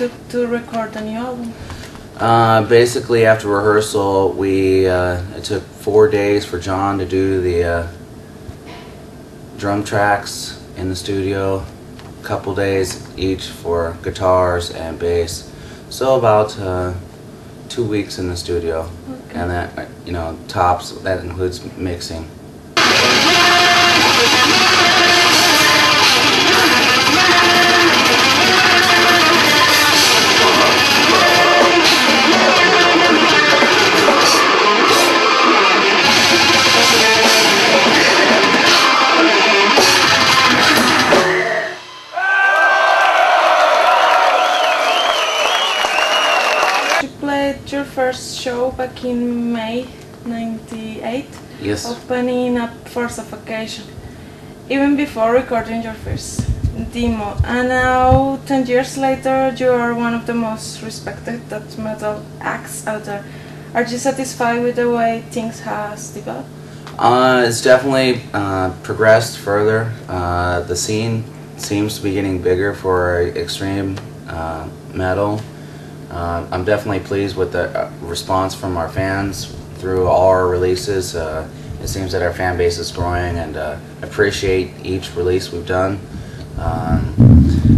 took to record the new album? Basically, after rehearsal, it took 4 days for John to do the drum tracks in the studio, a couple days each for guitars and bass. So about 2 weeks in the studio, okay. And that, you know, tops, that includes mixing. Your first show back in May '98, yes, opening up for Suffocation, even before recording your first demo. And now, 10 years later, you are one of the most respected death metal acts out there. Are you satisfied with the way things has developed? It's definitely progressed further. The scene seems to be getting bigger for extreme metal. I'm definitely pleased with the response from our fans through all our releases. It seems that our fan base is growing, and appreciate each release we've done.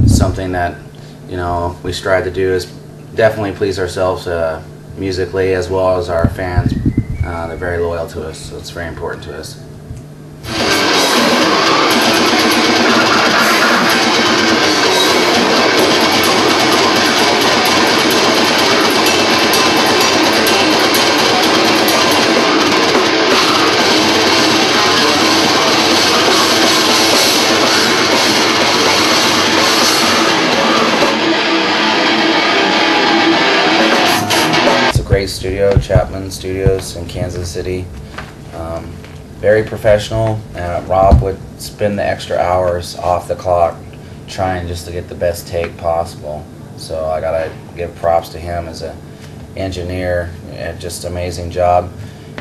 Something that, you know, we strive to do is definitely please ourselves musically, as well as our fans. They're very loyal to us, so it's very important to us. Great studio, Chapman Studios in Kansas City. Very professional. Rob would spend the extra hours off the clock trying just to get the best take possible. So I gotta give props to him as an engineer. Just amazing job.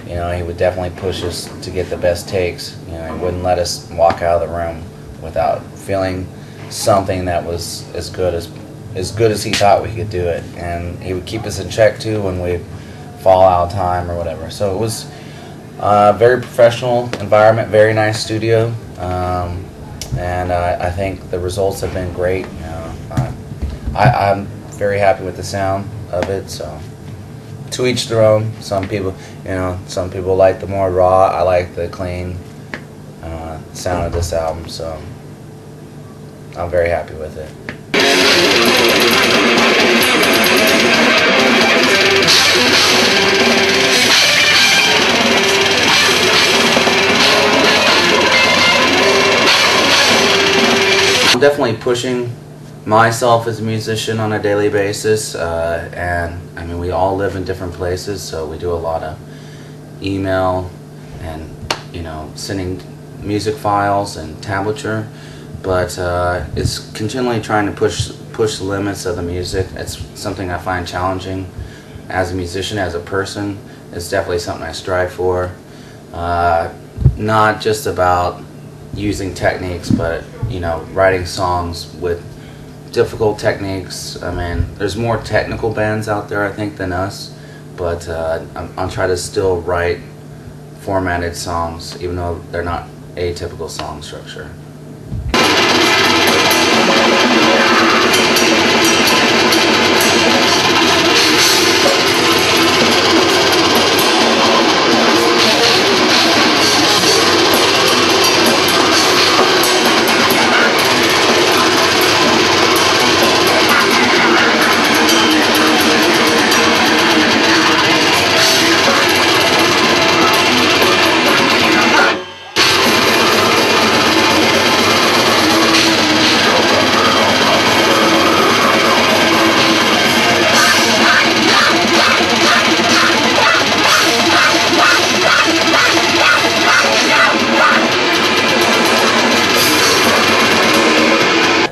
You know, he would definitely push us to get the best takes. You know, he wouldn't let us walk out of the room without feeling something that was as good as he thought we could do it, and he would keep us in check too when we fall out of time or whatever. So it was a very professional environment, very nice studio, and I think the results have been great. You know, I'm very happy with the sound of it. So to each their own. Some people, you know, some people like the more raw. I like the clean sound of this album. So I'm very happy with it. I'm definitely pushing myself as a musician on a daily basis, and I mean, we all live in different places, so we do a lot of email and, you know, sending music files and tablature, but it's continually trying to push the limits of the music. It's something I find challenging as a musician, as a person. It's definitely something I strive for. Not just about using techniques, but, you know, writing songs with difficult techniques. I mean, there's more technical bands out there, I think, than us, but I'm trying to still write formatted songs, even though they're not atypical song structure.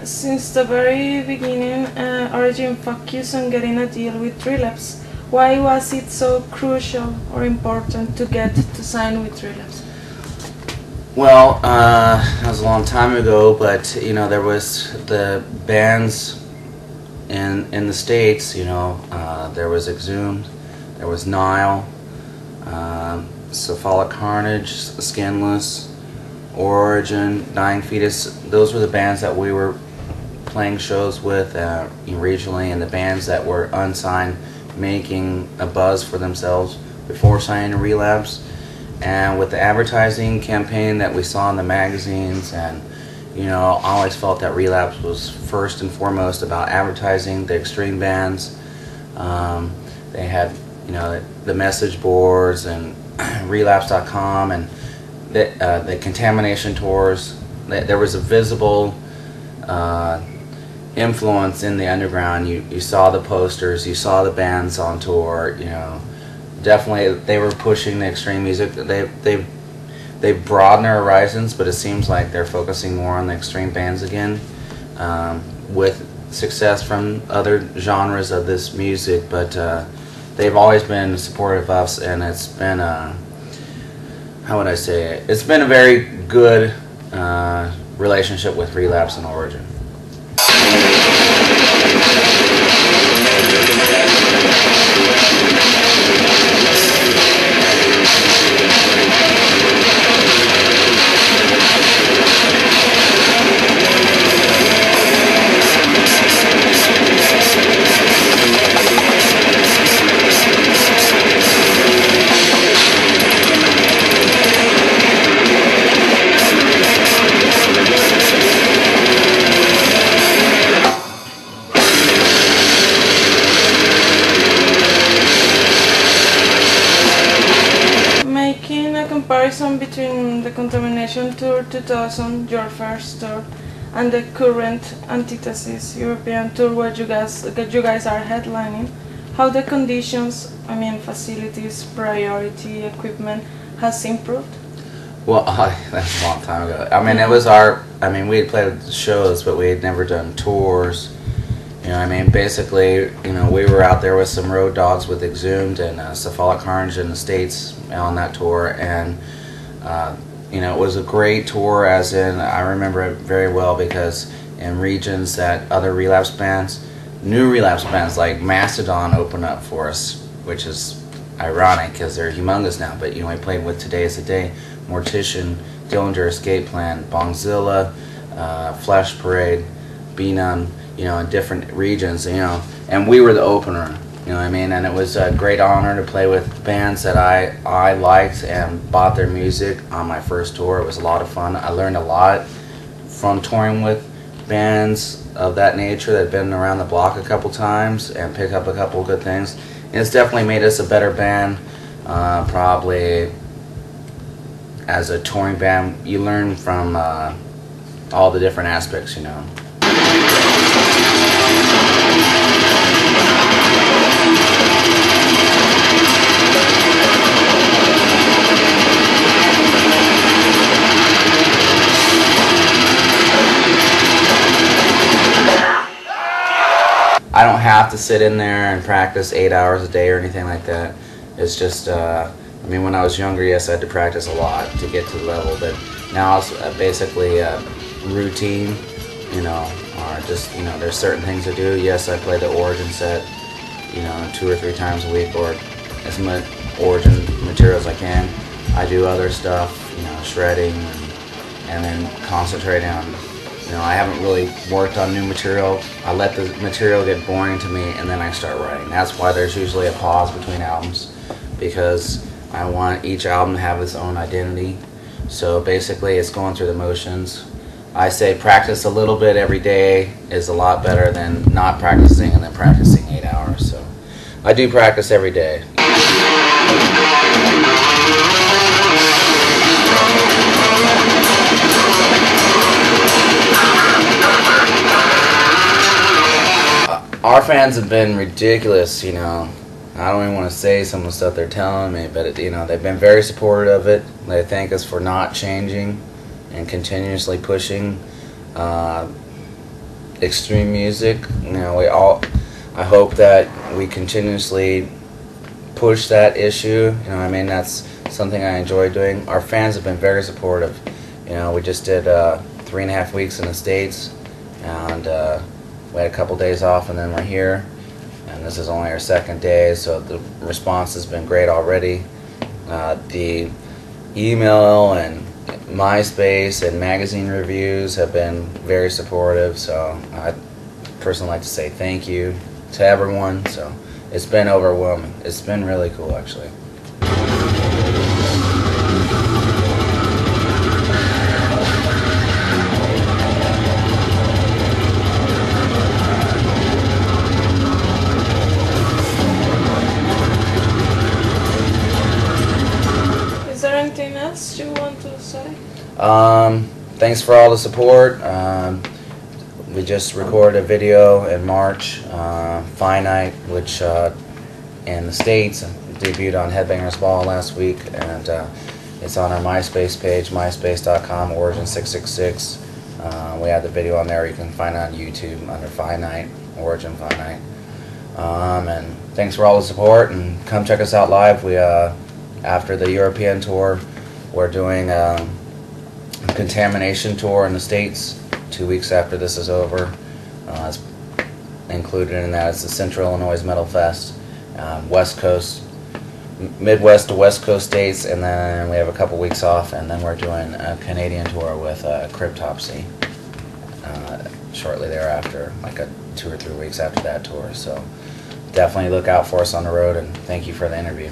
Since the very beginning, Origin focused on getting a deal with Relapse. Why was it so crucial or important to get to sign with Relapse? Well, that was a long time ago, but, you know, there was the bands in the States, you know, there was Exhumed, there was Nile, Cephalic Carnage, Skinless, Origin, Dying Fetus. Those were the bands that we were playing shows with regionally, and the bands that were unsigned, making a buzz for themselves before signing to Relapse. And with the advertising campaign that we saw in the magazines, and you know, I always felt that Relapse was first and foremost about advertising the extreme bands. They had, you know, the message boards and relapse.com and the Contamination tours. There was a visible influence in the underground. You saw the posters, you saw the bands on tour, you know. Definitely they were pushing the extreme music. They've broadened their horizons, but it seems like they're focusing more on the extreme bands again, with success from other genres of this music. But they've always been supportive of us, and it's been how would I say it? It's been a very good relationship with Relapse and Origin. Comparison between the Contamination Tour 2000, your first tour, and the current Antithesis European Tour where you guys are headlining, how the conditions, I mean facilities, priority, equipment has improved? Well, that's a long time ago. I mean, it was we had played shows, but we had never done tours. You know, I mean, basically, you know, we were out there with some road dogs with Exhumed and Cephalic Carnage in the States on that tour, and you know, it was a great tour. As in, I remember it very well because in regions that other Relapse bands, new Relapse bands like Mastodon opened up for us, which is ironic because they're humongous now. But you know, we played with Today Is the Day, Mortician, Dillinger Escape Plan, Bongzilla, Flash Parade, Benum. You know, in different regions, you know, and we were the opener, you know what I mean, and it was a great honor to play with bands that I liked and bought their music on my first tour. It was a lot of fun. I learned a lot from touring with bands of that nature that had been around the block a couple times and pick up a couple good things. And it's definitely made us a better band, probably as a touring band. You learn from all the different aspects, you know. I don't have to sit in there and practice 8 hours a day or anything like that. It's just, I mean, when I was younger, yes, I had to practice a lot to get to the level, but now it's basically a routine, you know, or just, you know, there's certain things to do. Yes, I play the Origin set, you know, 2 or 3 times a week, or as much Origin material as I can. I do other stuff, you know, shredding, and then concentrating on, you know, I haven't really worked on new material. I let the material get boring to me, and then I start writing. That's why there's usually a pause between albums, because I want each album to have its own identity. So basically it's going through the motions. I say practice a little bit every day is a lot better than not practicing and then practicing 8 hours. So I do practice every day. Our fans have been ridiculous, you know. I don't even want to say some of the stuff they're telling me, but you know, they've been very supportive of it. They thank us for not changing and continuously pushing extreme music. You know, I hope that we continuously push that issue. You know, I mean, that's something I enjoy doing. Our fans have been very supportive. You know, we just did 3.5 weeks in the States, and We had a couple days off, and then we're here. And this is only our second day, so the response has been great already. The email and MySpace and magazine reviews have been very supportive, so I'd personally like to say thank you to everyone. So it's been overwhelming. It's been really cool, actually. Is there anything else you want to say? Thanks for all the support. We just recorded a video in March, Finite, which in the States debuted on Headbangers Ball last week, and it's on our MySpace page, myspace.com, Origin666. We have the video on there. You can find it on YouTube under Finite, Origin Finite. And thanks for all the support, and come check us out live. We after the European tour, we're doing a Contamination tour in the States 2 weeks after this is over. It's included in that is the Central Illinois Metal Fest, West Coast, Midwest to West Coast states, and then we have a couple weeks off, and then we're doing a Canadian tour with Cryptopsy shortly thereafter, like 2 or 3 weeks after that tour. So definitely look out for us on the road, and thank you for the interview.